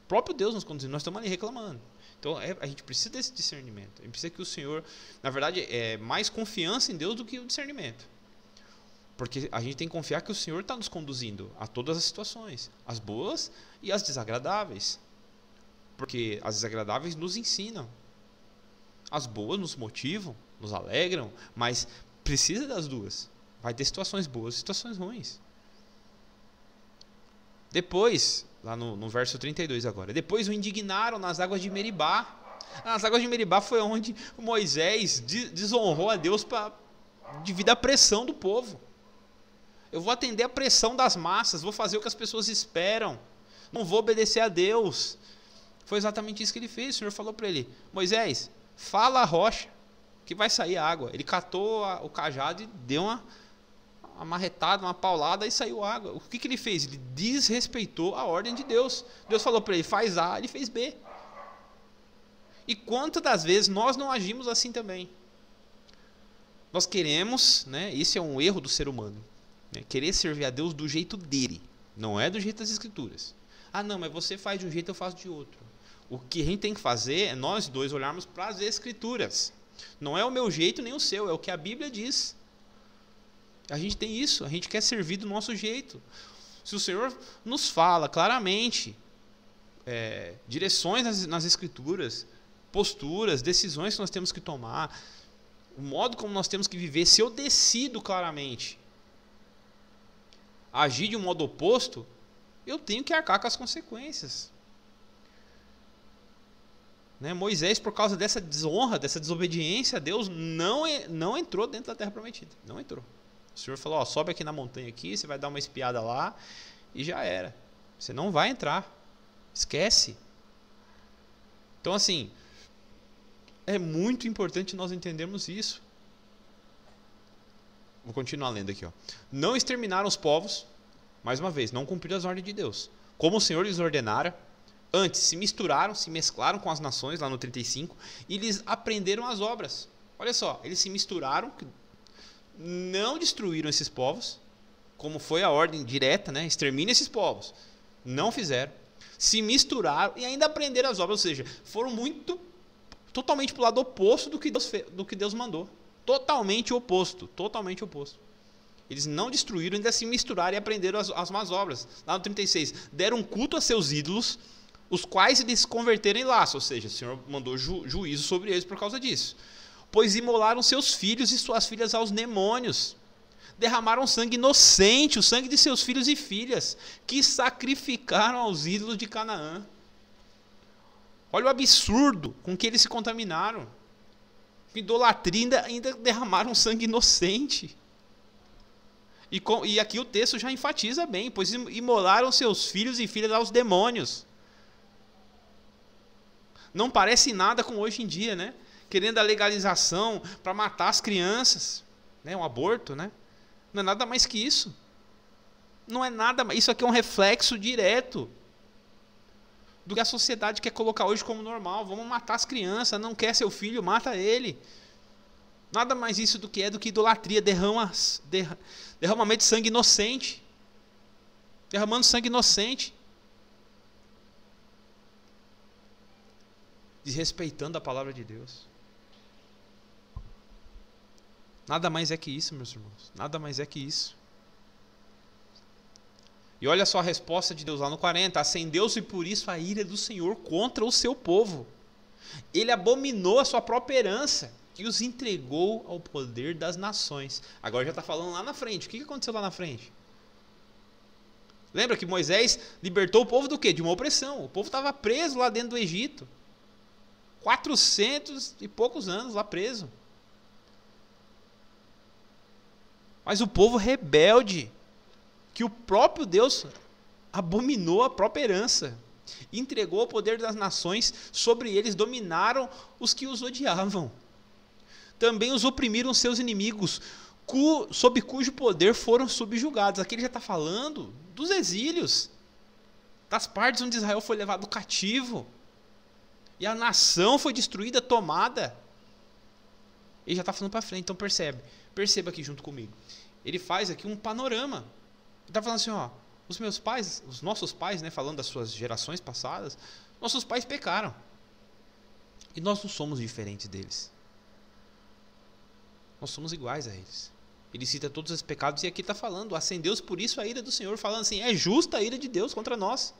O próprio Deus nos conduziu. Nós estamos ali reclamando. Então a gente precisa desse discernimento. A gente precisa que o Senhor, na verdade, é mais confiança em Deus do que o discernimento. Porque a gente tem que confiar que o Senhor está nos conduzindo a todas as situações, as boas e as desagradáveis. Porque as desagradáveis nos ensinam. As boas nos motivam, nos alegram, mas precisa das duas. Vai ter situações boas e situações ruins. Depois, lá no verso 32 agora, depois o indignaram nas águas de Meribá. Nas águas de Meribá foi onde Moisés desonrou a Deus devido à pressão do povo. Eu vou atender a pressão das massas, vou fazer o que as pessoas esperam, não vou obedecer a Deus. Foi exatamente isso que ele fez. O Senhor falou para ele, Moisés, fala a rocha que vai sair água. Ele catou o cajado e deu uma marretada, uma paulada e saiu água. O que ele fez? Ele desrespeitou a ordem de Deus. Deus falou para ele, faz A, ele fez B. E quantas das vezes nós não agimos assim também? Nós queremos, né, esse é um erro do ser humano, querer servir a Deus do jeito dele, não é do jeito das Escrituras. Ah, não, mas você faz de um jeito, eu faço de outro. O que a gente tem que fazer é nós dois olharmos para as Escrituras. Não é o meu jeito nem o seu, é o que a Bíblia diz. A gente tem isso, a gente quer servir do nosso jeito. Se o Senhor nos fala claramente direções nas Escrituras, posturas, decisões que nós temos que tomar, o modo como nós temos que viver, se eu decido claramente agir de um modo oposto, eu tenho que arcar com as consequências. Moisés, por causa dessa desonra, dessa desobediência a Deus, não entrou dentro da terra prometida. Não entrou. O Senhor falou, sobe aqui na montanha aqui, você vai dar uma espiada lá, e já era. Você não vai entrar. Esquece. Então, assim, é muito importante nós entendermos isso. Vou continuar lendo aqui. Não exterminaram os povos, mais uma vez, não cumpriram as ordens de Deus, como o Senhor lhes ordenara. Antes, se mesclaram com as nações, lá no 35, e lhes aprenderam as obras. Olha só, eles se misturaram, não destruíram esses povos, como foi a ordem direta, extermine esses povos. Não fizeram. Se misturaram e ainda aprenderam as obras, ou seja, foram totalmente para o lado oposto do que Deus mandou. Totalmente oposto. Eles não destruíram, ainda se misturaram e aprenderam as más obras. Lá no 36, deram culto a seus ídolos, os quais eles se converteram em laço, ou seja, o Senhor mandou juízo sobre eles por causa disso. Pois imolaram seus filhos e suas filhas aos demônios, derramaram sangue inocente, o sangue de seus filhos e filhas, que sacrificaram aos ídolos de Canaã. Olha o absurdo com que eles se contaminaram. Idolatria, ainda derramaram sangue inocente. E aqui o texto já enfatiza bem, pois imolaram seus filhos e filhas aos demônios. Não parece nada com hoje em dia, querendo a legalização para matar as crianças, um aborto, não é nada mais que isso. Não é nada mais, isso aqui é um reflexo direto do que a sociedade quer colocar hoje como normal. Vamos matar as crianças, não quer seu filho, mata ele. Nada mais isso do que idolatria, derramamento de sangue inocente. Derramando sangue inocente. Desrespeitando a palavra de Deus. Nada mais é que isso, meus irmãos. Nada mais é que isso. E olha só a resposta de Deus lá no 40. Acendeu-se por isso a ira do Senhor contra o seu povo. Ele abominou a sua própria herança e os entregou ao poder das nações. Agora já está falando lá na frente. O que aconteceu lá na frente? Lembra que Moisés libertou o povo do quê? De uma opressão. O povo estava preso lá dentro do Egito. 400 e poucos anos lá preso. Mas o povo rebelde, que o próprio Deus abominou a própria herança, entregou o poder das nações, sobre eles dominaram os que os odiavam. Também os oprimiram seus inimigos, sob cujo poder foram subjugados. Aqui ele já está falando dos exílios, das partes onde Israel foi levado cativo, e a nação foi destruída, tomada. Ele já está falando para frente, então perceba aqui junto comigo. Ele faz aqui um panorama. Ele está falando assim, ó, os meus pais, os nossos pais, né, falando das suas gerações passadas, nossos pais pecaram. E nós não somos diferentes deles. Nós somos iguais a eles. Ele cita todos os pecados e aqui está falando, acendeu-se por isso a ira do Senhor, falando assim, é justa a ira de Deus contra nós.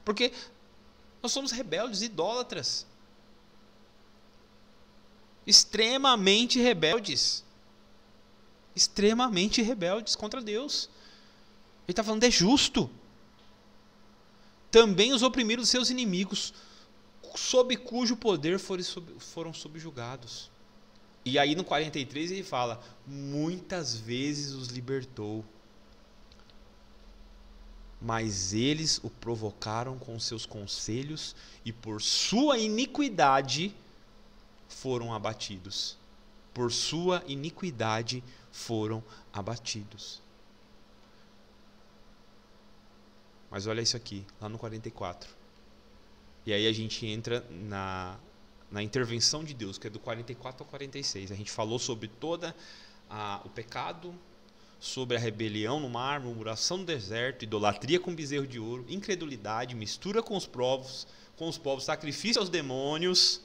Porque nós somos rebeldes, idólatras. Extremamente rebeldes contra Deus. Ele está falando, é justo. Também os oprimiram os seus inimigos, sob cujo poder foram subjugados. E aí no 43 ele fala, muitas vezes os libertou, mas eles o provocaram com seus conselhos e por sua iniquidade foram abatidos. Por sua iniquidade foram abatidos. Mas olha isso aqui, lá no 44. E aí a gente entra na intervenção de Deus, que é do 44 ao 46. A gente falou sobre toda o pecado, sobre a rebelião no mar, murmuração no deserto, idolatria com bezerro de ouro, incredulidade, mistura com os povos, sacrifício aos demônios.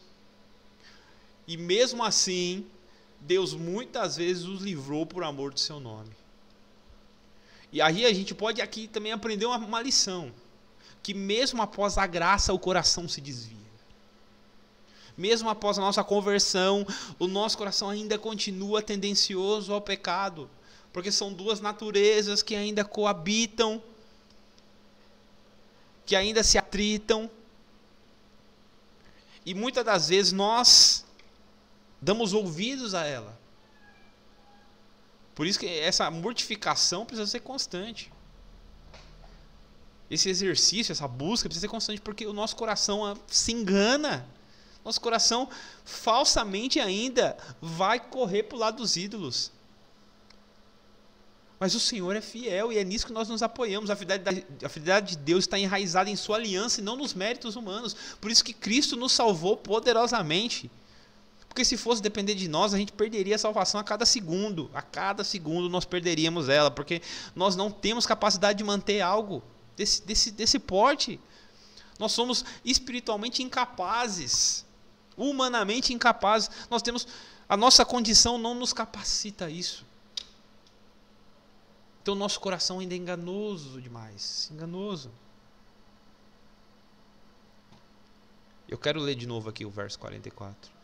E mesmo assim, Deus muitas vezes os livrou por amor do seu nome. E aí a gente pode aqui também aprender uma lição, que mesmo após a graça o coração se desvia. Mesmo após a nossa conversão, o nosso coração ainda continua tendencioso ao pecado, porque são duas naturezas que ainda coabitam, que ainda se atritam, e muitas das vezes nós damos ouvidos a ela. Por isso que essa mortificação precisa ser constante. Esse exercício, essa busca precisa ser constante, porque o nosso coração se engana. Nosso coração falsamente ainda vai correr para o lado dos ídolos. Mas o Senhor é fiel e é nisso que nós nos apoiamos. A fidelidade de Deus está enraizada em sua aliança e não nos méritos humanos. Por isso que Cristo nos salvou poderosamente. Porque se fosse depender de nós, a gente perderia a salvação a cada segundo. A cada segundo nós perderíamos ela, porque nós não temos capacidade de manter algo desse porte. Nós somos espiritualmente incapazes, humanamente incapazes. A nossa condição não nos capacita a isso. Então nosso coração ainda é enganoso demais, enganoso. Eu quero ler de novo aqui o verso 44.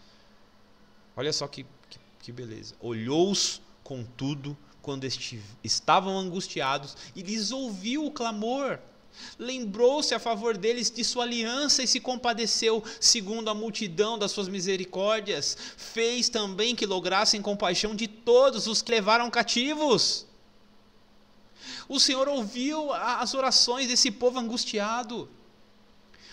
Olha só que beleza. Olhou-os, contudo, quando estavam angustiados, e lhes ouviu o clamor. Lembrou-se a favor deles de sua aliança e se compadeceu segundo a multidão das suas misericórdias. Fez também que lograssem compaixão de todos os que levaram cativos. O Senhor ouviu as orações desse povo angustiado.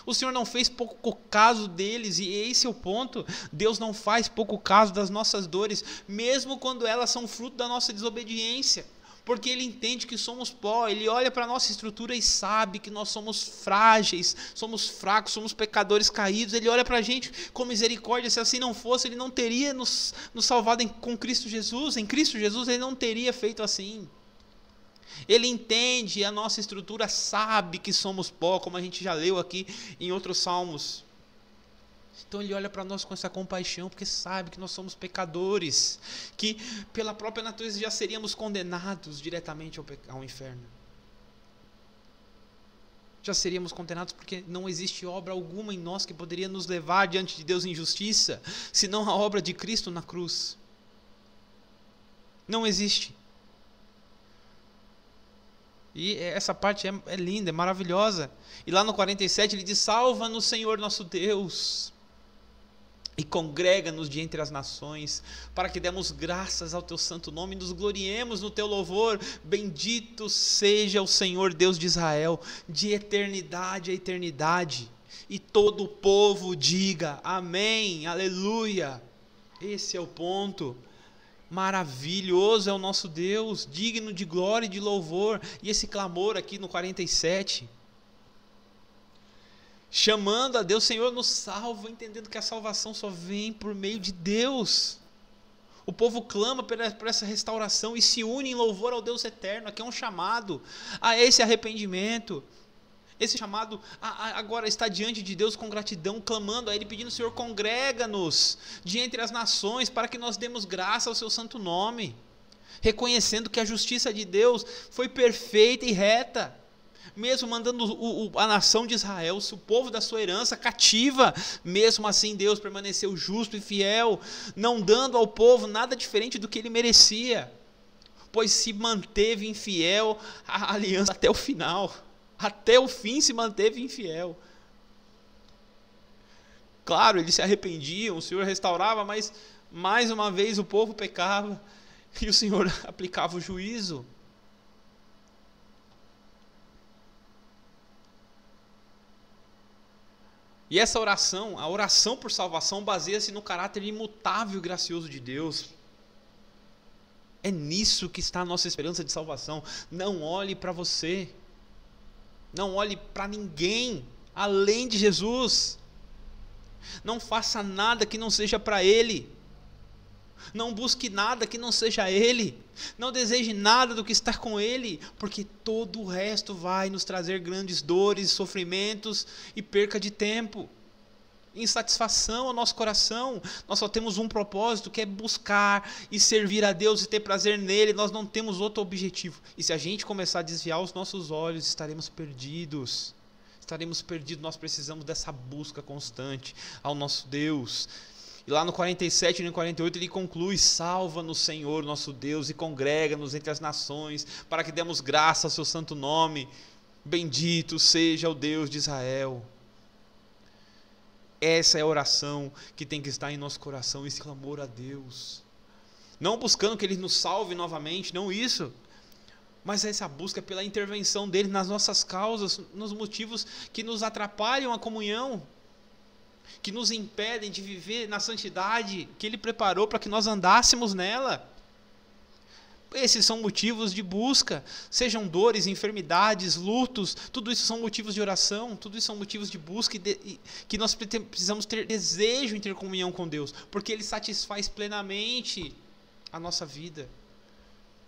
O Senhor não fez pouco caso deles, e esse é o ponto. Deus não faz pouco caso das nossas dores, mesmo quando elas são fruto da nossa desobediência, porque Ele entende que somos pó. Ele olha para a nossa estrutura e sabe que nós somos frágeis, somos fracos, somos pecadores caídos. Ele olha para a gente com misericórdia. Se assim não fosse, Ele não teria nos salvado com Cristo Jesus. Em Cristo Jesus Ele não teria feito assim. Ele entende a nossa estrutura, sabe que somos pó, como a gente já leu aqui em outros salmos. Então Ele olha para nós com essa compaixão, porque sabe que nós somos pecadores, que pela própria natureza já seríamos condenados diretamente ao inferno. Já seríamos condenados porque não existe obra alguma em nós que poderia nos levar diante de Deus em justiça, senão a obra de Cristo na cruz. Não existe. E essa parte é linda, é maravilhosa. E lá no 47 ele diz: salva-nos, Senhor nosso Deus, e congrega-nos de entre as nações, para que demos graças ao teu santo nome e nos gloriemos no teu louvor. Bendito seja o Senhor Deus de Israel, de eternidade a eternidade. E todo o povo diga amém, aleluia. Esse é o ponto. Maravilhoso é o nosso Deus, digno de glória e de louvor. E esse clamor aqui no 47, chamando a Deus: Senhor, nos salva, entendendo que a salvação só vem por meio de Deus. O povo clama por essa restauração e se une em louvor ao Deus eterno. Aqui é um chamado a esse arrependimento. Esse chamado agora está diante de Deus com gratidão, clamando a Ele, pedindo: Senhor, congrega-nos de entre as nações, para que nós demos graça ao seu santo nome, reconhecendo que a justiça de Deus foi perfeita e reta, mesmo mandando a nação de Israel, o povo da sua herança, cativa. Mesmo assim Deus permaneceu justo e fiel, não dando ao povo nada diferente do que ele merecia, pois se manteve infiel à aliança até o final. Até o fim se manteve infiel. Claro, eles se arrependiam, o Senhor restaurava, mas mais uma vez o povo pecava e o Senhor aplicava o juízo. E essa oração, a oração por salvação, baseia-se no caráter imutável e gracioso de Deus. É nisso que está a nossa esperança de salvação. Não olhe para você. Não olhe para ninguém além de Jesus. Não faça nada que não seja para Ele. Não busque nada que não seja Ele. Não deseje nada do que está com Ele, porque todo o resto vai nos trazer grandes dores, sofrimentos e perca de tempo, insatisfação ao nosso coração. Nós só temos um propósito, que é buscar e servir a Deus e ter prazer nele. Nós não temos outro objetivo. E se a gente começar a desviar os nossos olhos, estaremos perdidos. Nós precisamos dessa busca constante ao nosso Deus. E lá no 47 e no 48 ele conclui: salva-nos, Senhor nosso Deus, e congrega-nos entre as nações, para que demos graça ao seu santo nome. Bendito seja o Deus de Israel. Essa é a oração que tem que estar em nosso coração, esse clamor a Deus. Não buscando que Ele nos salve novamente, não isso. Mas essa busca pela intervenção dEle nas nossas causas, nos motivos que nos atrapalham a comunhão, que nos impedem de viver na santidade que Ele preparou para que nós andássemos nela. Esses são motivos de busca, sejam dores, enfermidades, lutos, tudo isso são motivos de oração, tudo isso são motivos de busca e que nós precisamos ter desejo em ter comunhão com Deus, porque Ele satisfaz plenamente a nossa vida.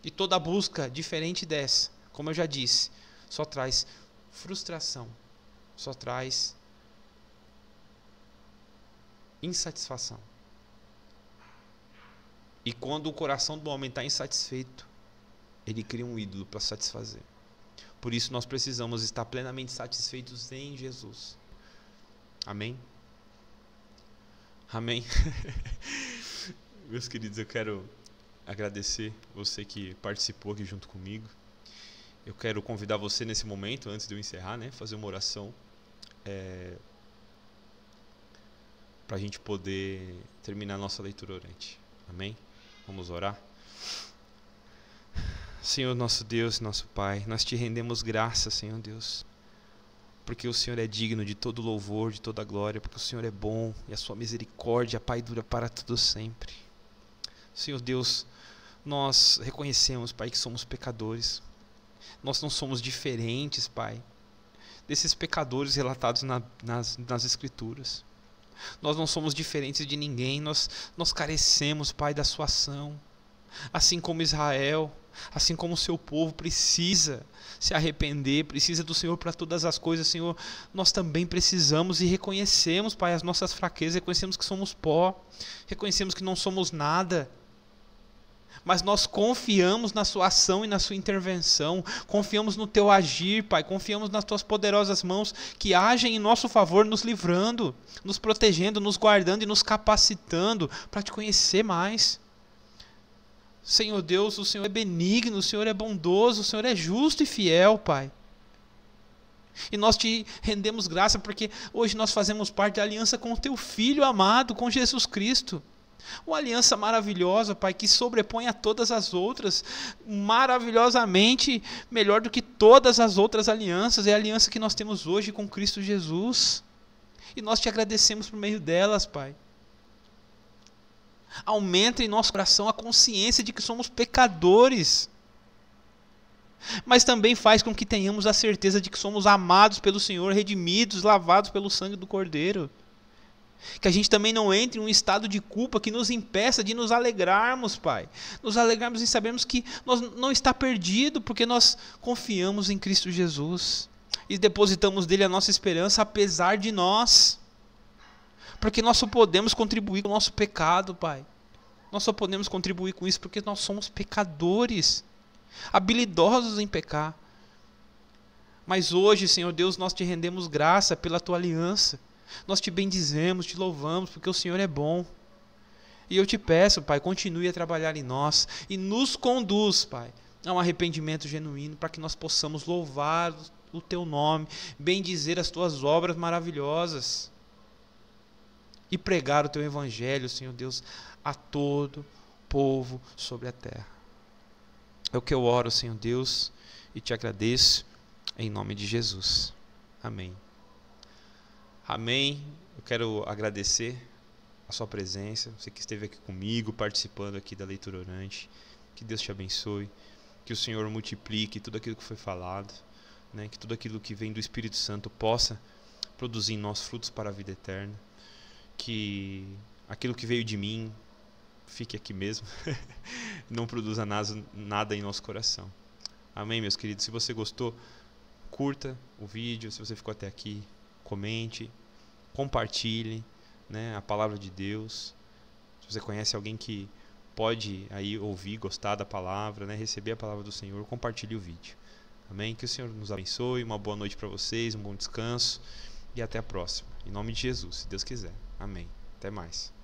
E toda busca diferente dessa, como eu já disse, só traz frustração, só traz insatisfação. E quando o coração do homem está insatisfeito, ele cria um ídolo para satisfazer. Por isso nós precisamos estar plenamente satisfeitos em Jesus. Amém? Amém? Meus queridos, eu quero agradecer você que participou aqui junto comigo. Eu quero convidar você nesse momento, antes de eu encerrar, fazer uma oração para a gente poder terminar a nossa leitura orante. Amém? Vamos orar? Senhor nosso Deus, nosso Pai, nós te rendemos graças, Senhor Deus, porque o Senhor é digno de todo louvor, de toda glória, porque o Senhor é bom e a sua misericórdia, Pai, dura para tudo sempre. Senhor Deus, nós reconhecemos, Pai, que somos pecadores. Nós não somos diferentes, Pai, desses pecadores relatados nas Escrituras. Nós não somos diferentes de ninguém, nós carecemos, Pai, da sua ação. Assim como Israel, assim como o seu povo precisa se arrepender, precisa do Senhor para todas as coisas, Senhor, nós também precisamos e reconhecemos, Pai, as nossas fraquezas, reconhecemos que somos pó, reconhecemos que não somos nada, mas nós confiamos na sua ação e na sua intervenção, confiamos no teu agir, Pai, confiamos nas tuas poderosas mãos que agem em nosso favor, nos livrando, nos protegendo, nos guardando e nos capacitando para te conhecer mais. Senhor Deus, o Senhor é benigno, o Senhor é bondoso, o Senhor é justo e fiel, Pai. E nós te rendemos graça porque hoje nós fazemos parte da aliança com o teu Filho amado, com Jesus Cristo. Uma aliança maravilhosa, Pai, que sobrepõe a todas as outras, maravilhosamente melhor do que todas as outras alianças. É a aliança que nós temos hoje com Cristo Jesus. E nós te agradecemos por meio delas, Pai. Aumenta em nosso coração a consciência de que somos pecadores. Mas também faz com que tenhamos a certeza de que somos amados pelo Senhor, redimidos, lavados pelo sangue do Cordeiro. Que a gente também não entre em um estado de culpa que nos impeça de nos alegrarmos, Pai. Nos alegrarmos em sabermos que nós não está perdido, porque nós confiamos em Cristo Jesus. E depositamos nele a nossa esperança, apesar de nós. Porque nós só podemos contribuir com o nosso pecado, Pai. Nós só podemos contribuir com isso porque nós somos pecadores, habilidosos em pecar. Mas hoje, Senhor Deus, nós te rendemos graça pela tua aliança. Nós te bendizemos, te louvamos, porque o Senhor é bom. E eu te peço, Pai, continue a trabalhar em nós e nos conduz, Pai, a um arrependimento genuíno, para que nós possamos louvar o teu nome, bendizer as tuas obras maravilhosas e pregar o teu evangelho, Senhor Deus, a todo povo sobre a terra. É o que eu oro, Senhor Deus, e te agradeço em nome de Jesus. Amém. Amém. Eu quero agradecer a sua presença, você que esteve aqui comigo, participando aqui da leitura orante. Que Deus te abençoe, que o Senhor multiplique tudo aquilo que foi falado, né? Que tudo aquilo que vem do Espírito Santo possa produzir em nós frutos para a vida eterna. Que aquilo que veio de mim fique aqui mesmo, não produza nada em nosso coração. Amém, meus queridos? Se você gostou, curta o vídeo. Se você ficou até aqui, comente, compartilhe, né, a palavra de Deus. Se você conhece alguém que pode aí ouvir, gostar da palavra, né, receber a palavra do Senhor, compartilhe o vídeo. Amém? Que o Senhor nos abençoe, uma boa noite para vocês, um bom descanso e até a próxima. Em nome de Jesus, se Deus quiser. Amém. Até mais.